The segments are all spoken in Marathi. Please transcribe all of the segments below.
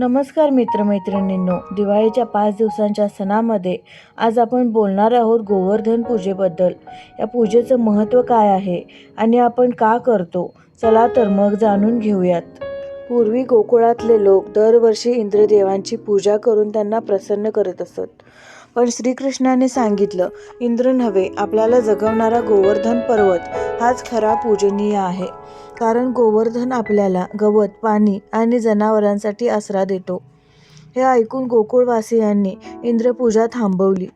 नमस्कार मित्रमैत्रिणींनो, दिवाळीच्या 5 दिवसांच्या सणामध्ये आज आपण बोलणार आहोत गोवर्धन पूजेबद्दल. या पूजेचं महत्त्व काय आहे आणि आपण का करतो? चला तर मग जाणून घेऊयात. पूर्वी गोकुळातले लोक दरवर्षी इंद्रदेवांची पूजा करून त्यांना प्रसन्न करत असत. पण श्रीकृष्णाने सांगितलं, इंद्र नव्हे, आपल्याला जगवणारा गोवर्धन पर्वत हाच खरा पूजनीय आहे. कारण गोवर्धन आपल्याला गवत, पाणी आणि जनावरांसाठी आसरा देतो. हे ऐकून गोकुळवासियांनी इंद्रपूजा थांबवली.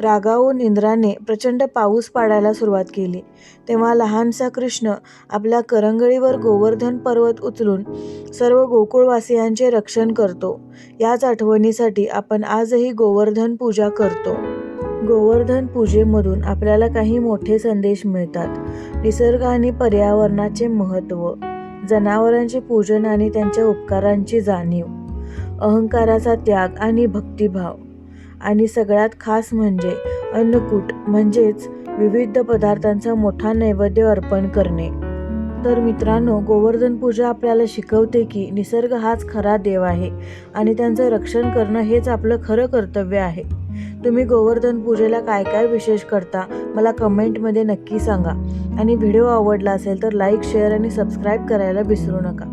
रागावून इंद्राने प्रचंड पाऊस पाडायला सुरुवात केली. तेव्हा लहानसा कृष्ण आपल्या करंगळीवर गोवर्धन पर्वत उचलून सर्व गोकुळवासियांचे रक्षण करतो. याच आठवणीसाठी आपण आजही गोवर्धन पूजा करतो. गोवर्धन पूजेमधून आपल्याला काही मोठे संदेश मिळतात. निसर्ग आणि पर्यावरणाचे महत्त्व, जनावरांचे पूजन आणि त्यांच्या उपकारांची जाणीव, अहंकाराचा त्याग आणि भक्तिभाव, आणि सगळ्यात खास म्हणजे अन्नकूट म्हणजेच विविध पदार्थांचा मोठा नैवेद्य अर्पण करणे. तर मित्रांनो, गोवर्धन पूजा आपल्याला शिकवते की निसर्ग हाच खरा देव आहे आणि त्यांचं रक्षण करणं हेच आपलं खरं कर्तव्य आहे. तुम्ही गोवर्धन पूजेला काय काय विशेष करता मला कमेंटमध्ये नक्की सांगा. आणि व्हिडिओ आवडला असेल तर लाईक, शेअर आणि सबस्क्राईब करायला विसरू नका.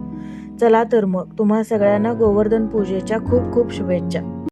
चला तर मग, तुम्हा सगळ्यांना गोवर्धन पूजेच्या खूप खूप शुभेच्छा.